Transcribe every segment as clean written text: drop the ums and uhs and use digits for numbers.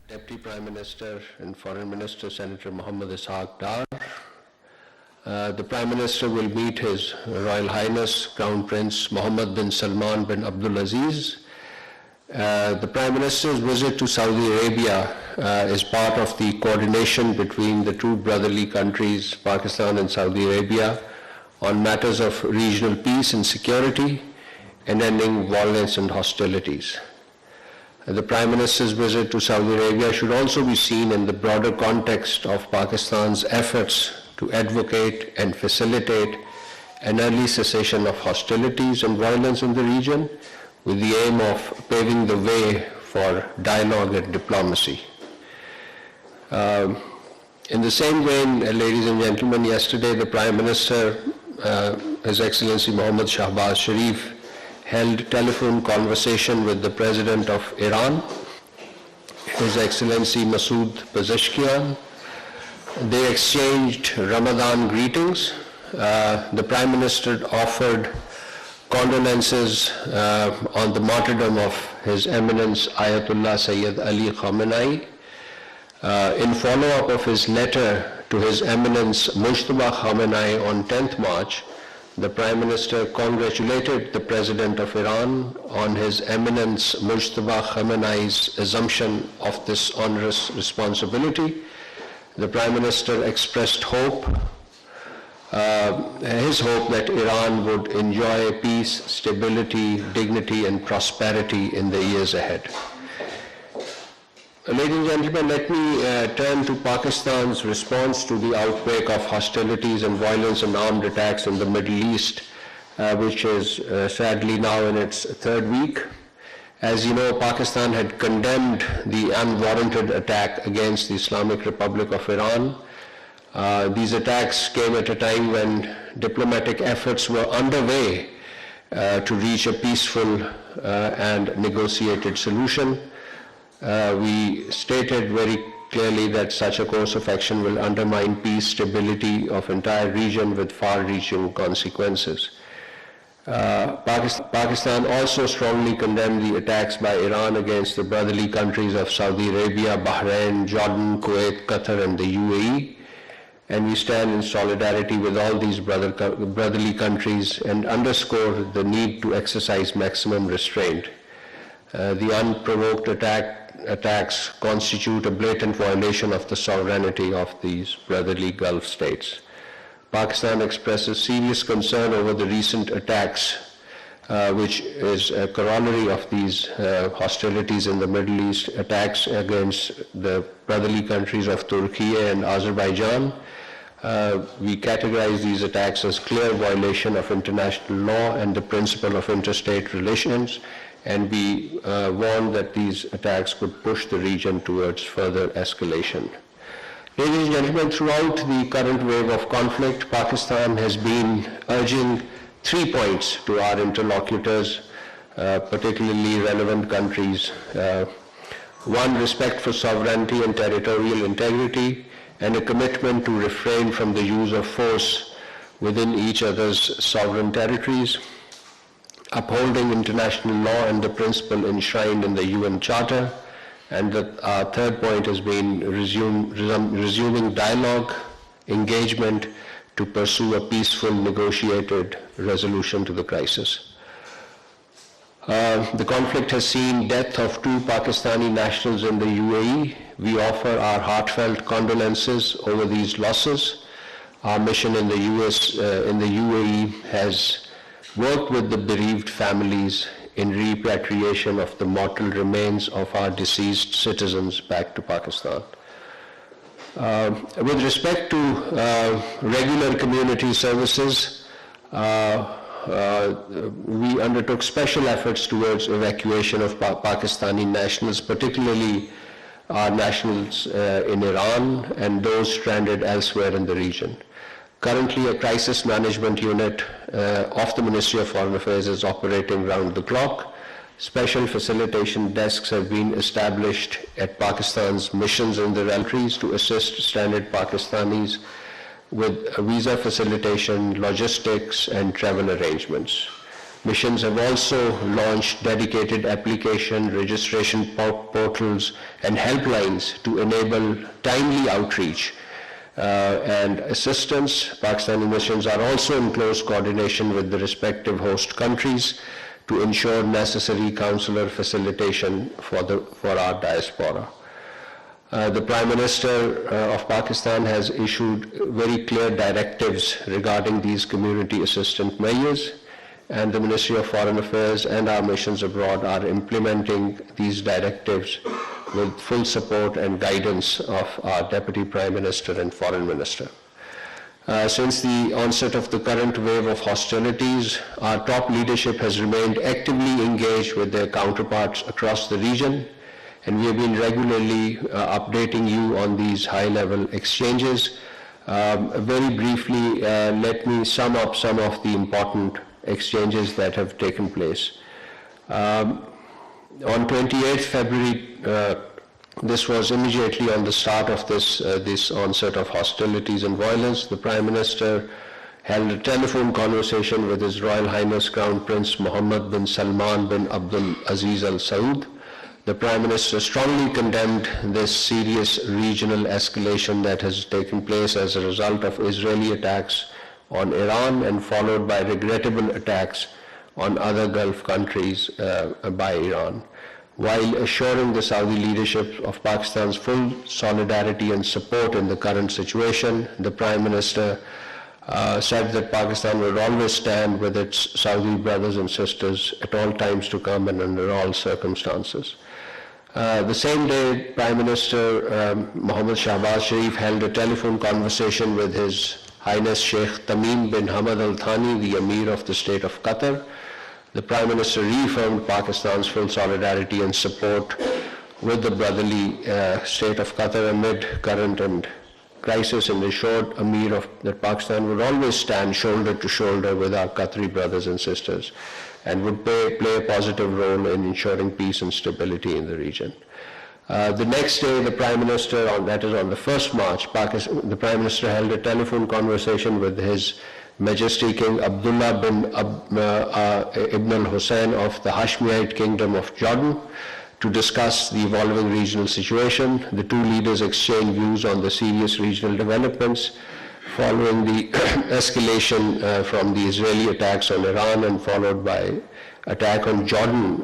Deputy Prime Minister and Foreign Minister Senator Mohammad Ishaq Dar. The Prime Minister will meet His Royal Highness Crown Prince Mohammed bin Salman bin Abdul Aziz. The Prime Minister's visit to Saudi Arabia is part of the coordination between the two brotherly countries, Pakistan and Saudi Arabia, on matters of regional peace and security and ending violence and hostilities. The Prime Minister's visit to Saudi Arabia should also be seen in the broader context of Pakistan's efforts to advocate and facilitate an early cessation of hostilities and violence in the region, with the aim of paving the way for dialogue and diplomacy. In the same vein, ladies and gentlemen, yesterday the Prime Minister, His Excellency Mohammad Shahbaz Sharif, held telephone conversation with the President of Iran, His Excellency Masoud Pezeshkian. They exchanged Ramadan greetings. The Prime Minister offered condolences on the martyrdom of His Eminence Ayatollah Sayyid Ali Khamenei. In follow-up of his letter to His Eminence Mujtaba Khamenei on 10th March, the Prime Minister congratulated the President of Iran on His Eminence Mujtaba Khamenei's assumption of this onerous responsibility. The Prime Minister expressed his hope that Iran would enjoy peace, stability, dignity, and prosperity in the years ahead. Ladies and gentlemen, let me turn to Pakistan's response to the outbreak of hostilities and violence and armed attacks in the Middle East, which is sadly now in its third week. As you know, Pakistan had condemned the unwarranted attack against the Islamic Republic of Iran. These attacks came at a time when diplomatic efforts were underway to reach a peaceful and negotiated solution. We stated very clearly that such a course of action will undermine peace, stability of entire region with far-reaching consequences. Pakistan also strongly condemned the attacks by Iran against the brotherly countries of Saudi Arabia, Bahrain, Jordan, Kuwait, Qatar, and the UAE. And we stand in solidarity with all these brotherly countries and underscore the need to exercise maximum restraint. The unprovoked attacks constitute a blatant violation of the sovereignty of these brotherly Gulf states. Pakistan expresses serious concern over the recent attacks, which is a corollary of these hostilities in the Middle East, attacks against the brotherly countries of Turkey and Azerbaijan. We categorize these attacks as clear violation of international law and the principle of interstate relations, and we warn that these attacks could push the region towards further escalation. Ladies and gentlemen, throughout the current wave of conflict, Pakistan has been urging 3 points to our interlocutors, particularly relevant countries. One, respect for sovereignty and territorial integrity, and a commitment to refrain from the use of force within each other's sovereign territories. Upholding international law and the principle enshrined in the UN Charter. And our third point has been resuming dialogue, engagement to pursue a peaceful, negotiated resolution to the crisis. The conflict has seen death of 2 Pakistani nationals in the UAE. We offer our heartfelt condolences over these losses. Our mission in the UAE has worked with the bereaved families in repatriation of the mortal remains of our deceased citizens back to Pakistan. With respect to regular community services, we undertook special efforts towards evacuation of Pakistani nationals, particularly our nationals in Iran and those stranded elsewhere in the region. Currently, a crisis management unit of the Ministry of Foreign Affairs is operating round the clock. Special facilitation desks have been established at Pakistan's missions in the countries to assist stranded Pakistanis with visa facilitation, logistics, and travel arrangements. Missions have also launched dedicated application, registration portals, and helplines to enable timely outreach and assistance. Pakistani missions are also in close coordination with the respective host countries to ensure necessary consular facilitation for our diaspora. The Prime Minister of Pakistan has issued very clear directives regarding these community assistance measures, and the Ministry of Foreign Affairs and our missions abroad are implementing these directives with full support and guidance of our Deputy Prime Minister and Foreign Minister. Since the onset of the current wave of hostilities, our top leadership has remained actively engaged with their counterparts across the region, and we have been regularly updating you on these high-level exchanges. Very briefly, let me sum up some of the important exchanges that have taken place. On 28th February, this was immediately on the start of this onset of hostilities and violence. The Prime Minister held a telephone conversation with His Royal Highness Crown Prince Mohammed bin Salman bin Abdul Aziz Al Saud. The Prime Minister strongly condemned this serious regional escalation that has taken place as a result of Israeli attacks on Iran and followed by regrettable attacks on other Gulf countries by Iran. While assuring the Saudi leadership of Pakistan's full solidarity and support in the current situation, the Prime Minister said that Pakistan will always stand with its Saudi brothers and sisters at all times to come and under all circumstances. The same day, Prime Minister Mohammed Shahbaz Sharif held a telephone conversation with His Highness Sheikh Tamim bin Hamad Al Thani, the Emir of the State of Qatar. The Prime Minister reaffirmed Pakistan's full solidarity and support with the brotherly state of Qatar amid current and crisis, and assured Emir that Pakistan would always stand shoulder to shoulder with our Qatari brothers and sisters and would play a positive role in ensuring peace and stability in the region. The next day, the Prime Minister, that is on the 1st March, the Prime Minister held a telephone conversation with His Majesty King Abdullah bin Ibn al-Hussein of the Hashemite Kingdom of Jordan to discuss the evolving regional situation. The two leaders exchanged views on the serious regional developments following the escalation from the Israeli attacks on Iran and followed by attack on Jordan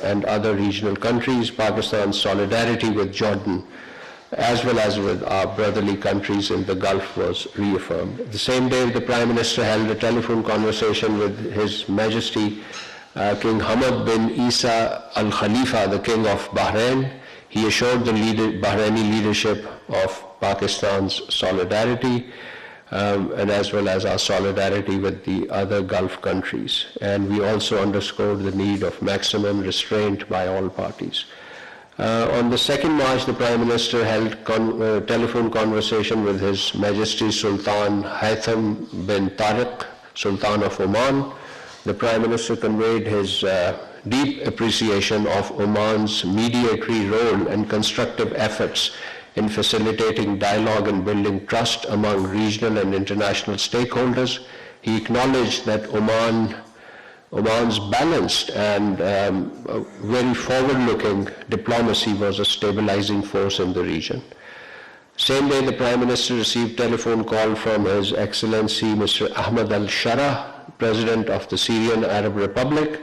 and other regional countries. Pakistan's solidarity with Jordan as well as with our brotherly countries in the Gulf was reaffirmed. The same day, the Prime Minister held a telephone conversation with His Majesty King Hamad bin Isa Al Khalifa, the King of Bahrain. He assured the Bahraini leadership of Pakistan's solidarity and as well as our solidarity with the other Gulf countries. And we also underscored the need of maximum restraint by all parties. On the 2nd March, the Prime Minister held a telephone conversation with His Majesty Sultan Haitham bin Tariq, Sultan of Oman. The Prime Minister conveyed his deep appreciation of Oman's mediatory role and constructive efforts in facilitating dialogue and building trust among regional and international stakeholders. He acknowledged that Oman's balanced and very forward-looking diplomacy was a stabilizing force in the region. Same day, the Prime Minister received telephone call from His Excellency Mr. Ahmad Al-Shara, President of the Syrian Arab Republic.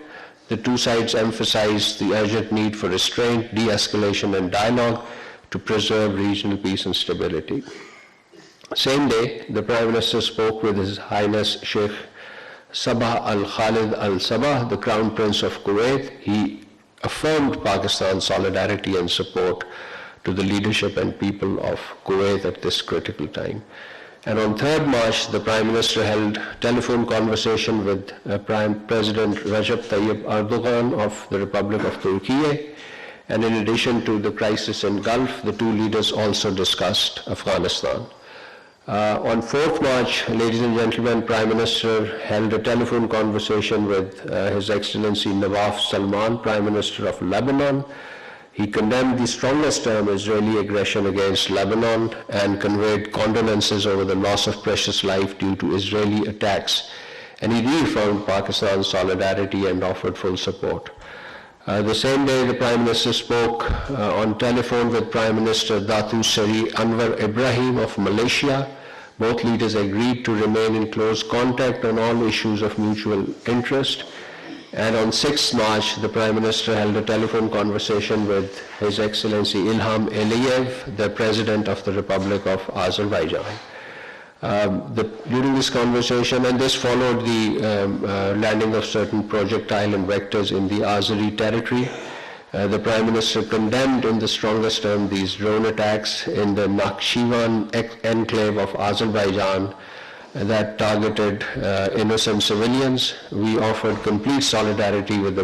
The two sides emphasized the urgent need for restraint, de-escalation and dialogue to preserve regional peace and stability. Same day, the Prime Minister spoke with His Highness Sheikh Sabah Al-Khalid Al-Sabah, the Crown Prince of Kuwait. He affirmed Pakistan's solidarity and support to the leadership and people of Kuwait at this critical time. And on 3rd March, the Prime Minister held telephone conversation with Prime President Recep Tayyip Erdogan of the Republic of Turkey. And in addition to the crisis in Gulf, the two leaders also discussed Afghanistan. On 4th March, ladies and gentlemen, Prime Minister held a telephone conversation with His Excellency Nawaf Salman, Prime Minister of Lebanon. He condemned the strongest term Israeli aggression against Lebanon and conveyed condolences over the loss of precious life due to Israeli attacks and he reaffirmed Pakistan's solidarity and offered full support. The same day, the Prime Minister spoke on telephone with Prime Minister Datuk Seri Anwar Ibrahim of Malaysia. Both leaders agreed to remain in close contact on all issues of mutual interest. And on 6th March, the Prime Minister held a telephone conversation with His Excellency Ilham Aliyev, the President of the Republic of Azerbaijan. During this conversation, and this followed the landing of certain projectile and vectors in the Azeri territory, the Prime Minister condemned in the strongest term these drone attacks in the Nakhchivan enclave of Azerbaijan that targeted innocent civilians. We offered complete solidarity with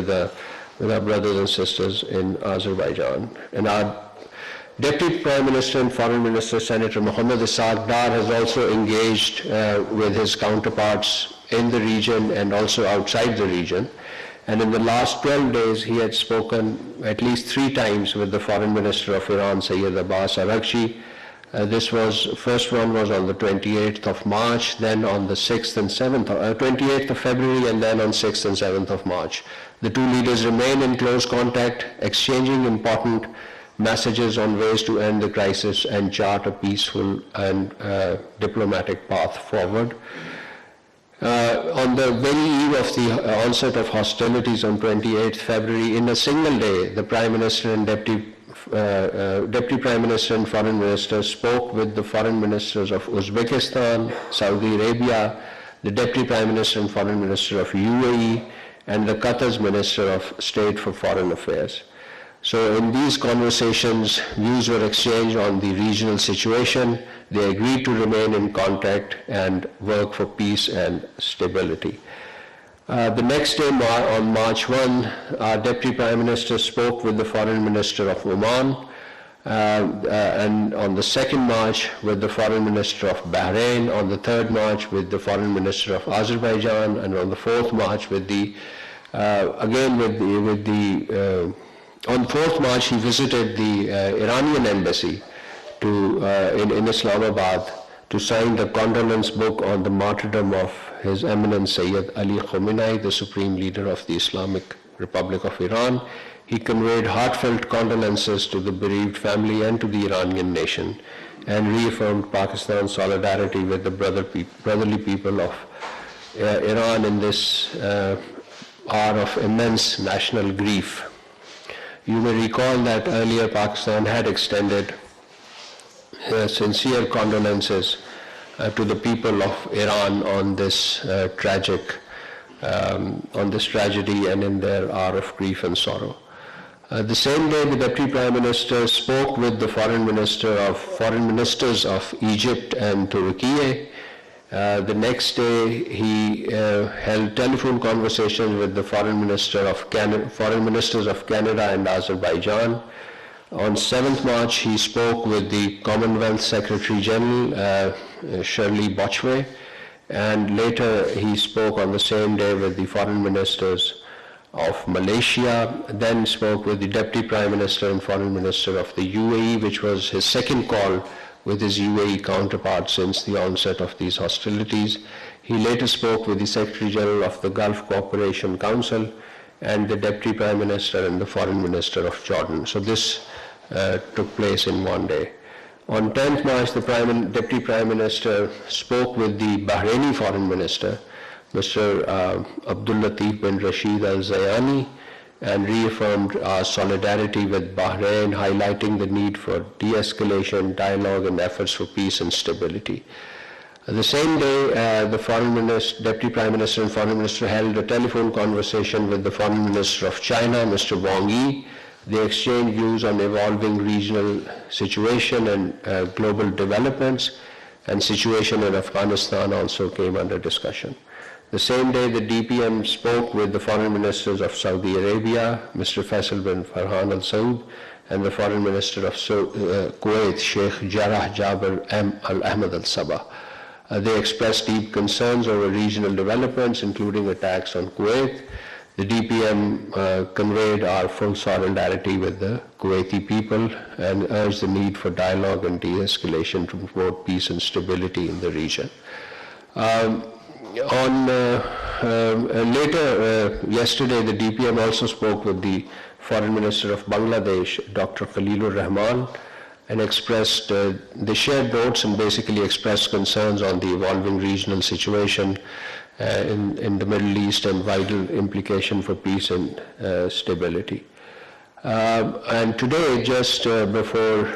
our brothers and sisters in Azerbaijan. And our Deputy Prime Minister and Foreign Minister, Senator Mohammad Ishaq Dar, has also engaged with his counterparts in the region and also outside the region. And in the last 12 days, he had spoken at least 3 times with the Foreign Minister of Iran, Sayyid Abbas Araghchi. First one was on the 28th of March, then on the 6th and 7th, 28th of February, and then on 6th and 7th of March. The two leaders remain in close contact, exchanging important messages on ways to end the crisis and chart a peaceful and diplomatic path forward. On the very eve of the onset of hostilities on 28th February, in a single day, the Prime Minister and Deputy Prime Minister and Foreign Minister spoke with the Foreign Ministers of Uzbekistan, Saudi Arabia, the Deputy Prime Minister and Foreign Minister of UAE, and the Qatar's Minister of State for Foreign Affairs. So in these conversations, views were exchanged on the regional situation. They agreed to remain in contact and work for peace and stability. The next day, on March 1, our Deputy Prime Minister spoke with the Foreign Minister of Oman, and on the 2nd March with the Foreign Minister of Bahrain, on the 3rd March with the Foreign Minister of Azerbaijan, and on the 4th March on 4th March, he visited the Iranian embassy in Islamabad to sign the condolence book on the martyrdom of His Eminence Sayyid Ali Khamenei, the Supreme Leader of the Islamic Republic of Iran. He conveyed heartfelt condolences to the bereaved family and to the Iranian nation, and reaffirmed Pakistan's solidarity with the brotherly people of Iran in this hour of immense national grief. You may recall that earlier Pakistan had extended sincere condolences to the people of Iran on this tragedy and in their hour of grief and sorrow. The same day, the Deputy Prime Minister spoke with the Foreign Ministers of Egypt and Turkey. The next day, he held telephone conversations with the Foreign Ministers of Canada and Azerbaijan. On 7th March, he spoke with the Commonwealth Secretary General, Shirley Botchway, and later he spoke on the same day with the Foreign Ministers of Malaysia, then spoke with the Deputy Prime Minister and Foreign Minister of the UAE, which was his second call with his UAE counterpart since the onset of these hostilities. He later spoke with the Secretary General of the Gulf Cooperation Council and the Deputy Prime Minister and the Foreign Minister of Jordan. So this took place in one day. On 10th March, the Deputy Prime Minister spoke with the Bahraini Foreign Minister, Mr. Abdul Latif bin Rashid Al Zayani, and reaffirmed our solidarity with Bahrain, highlighting the need for de-escalation, dialogue, and efforts for peace and stability. The same day, the Deputy Prime Minister and Foreign Minister held a telephone conversation with the Foreign Minister of China, Mr. Wang Yi. They exchanged views on evolving regional situation and global developments, and situation in Afghanistan also came under discussion. The same day, the DPM spoke with the Foreign Ministers of Saudi Arabia, Mr. Faisal bin Farhan Al Saud, and the Foreign Minister of Kuwait, Sheikh Jarrah Jabir Al Ahmad Al Sabah. They expressed deep concerns over regional developments, including attacks on Kuwait. The DPM conveyed our full solidarity with the Kuwaiti people and urged the need for dialogue and de-escalation to promote peace and stability in the region. Yesterday, the DPM also spoke with the Foreign Minister of Bangladesh, Dr. Khalilur Rahman, and they shared notes and basically expressed concerns on the evolving regional situation in the Middle East and vital implication for peace and stability. And today, just before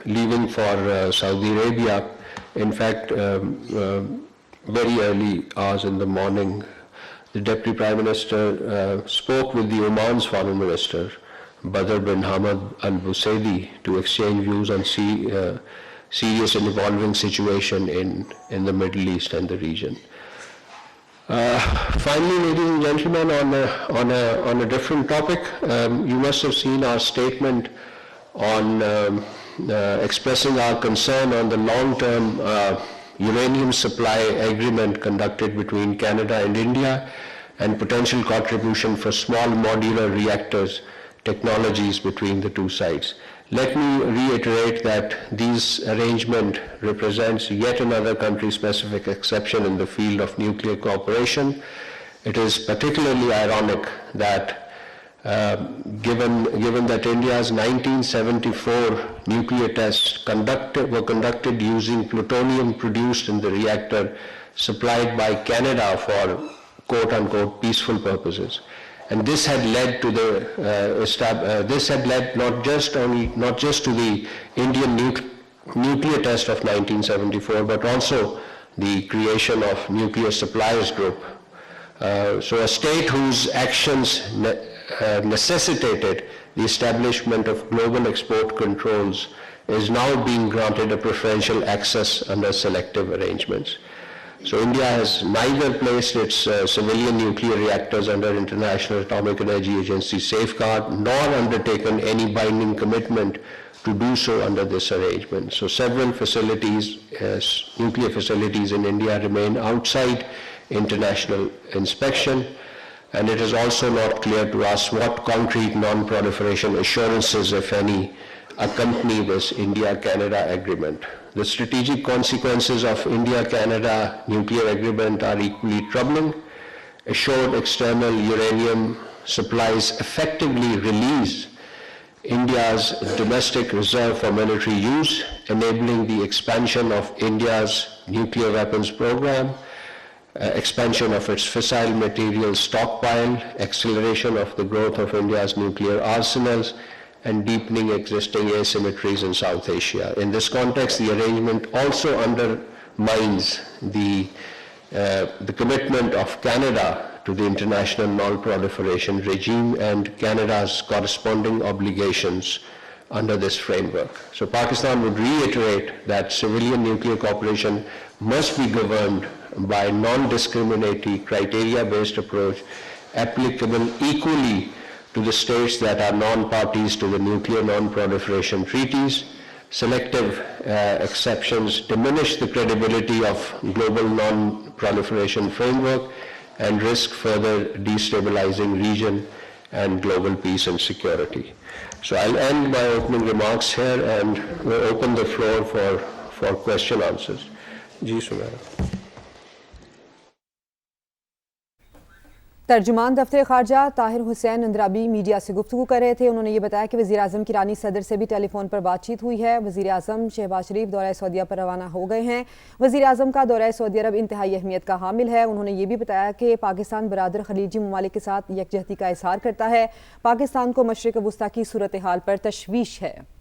leaving for Saudi Arabia, in fact, very early hours in the morning, the Deputy Prime Minister spoke with the Oman's Foreign Minister, Badr bin Hamad Al Busaidi, to exchange views on serious and evolving situation in the Middle East and the region. Finally, ladies and gentlemen, on a different topic, you must have seen our statement on expressing our concern on the long-term uranium supply agreement conducted between Canada and India and potential contribution for small modular reactors technologies between the two sides. Let me reiterate that this arrangement represents yet another country-specific exception in the field of nuclear cooperation. It is particularly ironic that given that India's 1974 nuclear tests were conducted using plutonium produced in the reactor supplied by Canada for quote-unquote peaceful purposes. And this had led to not just to the Indian nuclear test of 1974, but also the creation of Nuclear Suppliers Group. So a state whose actions necessitated the establishment of global export controls is now being granted a preferential access under selective arrangements. So India has neither placed its civilian nuclear reactors under International Atomic Energy Agency safeguard, nor undertaken any binding commitment to do so under this arrangement. So several facilities, nuclear facilities in India remain outside international inspection, and it is also not clear to us what concrete non-proliferation assurances, if any, accompany this India-Canada agreement. The strategic consequences of India-Canada nuclear agreement are equally troubling. Assured external uranium supplies effectively release India's domestic reserve for military use, enabling the expansion of India's nuclear weapons program, expansion of its fissile materials stockpile, acceleration of the growth of India's nuclear arsenals, and deepening existing asymmetries in South Asia. In this context, the arrangement also undermines the commitment of Canada to the international non-proliferation regime and Canada's corresponding obligations under this framework. So Pakistan would reiterate that civilian nuclear cooperation must be governed by a non-discriminatory, criteria-based approach applicable equally to the states that are non-parties to the nuclear non-proliferation treaties. Selective exceptions diminish the credibility of global non-proliferation framework and risk further destabilizing region and global peace and security. So I'll end my opening remarks here and we'll open the floor for question answers. Ji Sumera. तर्जुमान दफ्तर खारजा Tahir Hussain Andrabi media से गुफ्तगू कर रहे थे। उन्होंने ये बताया कि वज़ीर आज़म की रानी सदर से भी टेलीफोन पर बातचीत हुई है। वज़ीर आज़म शहबाज शरीफ दौरा सऊदीया पर रवाना हो गए हैं। वज़ीर आज़म का दौरा सऊदी अरब इंतहाई अहमियत का हामिल है। उन्होंने ये भी बताया कि पाकिस्तान बरादर खलीजी ममालिक के साथ यकजहती का इज़हार करता है। पाकिस्तान को मशरिक़ वुस्ता की सूरत हाल पर तशवीश है।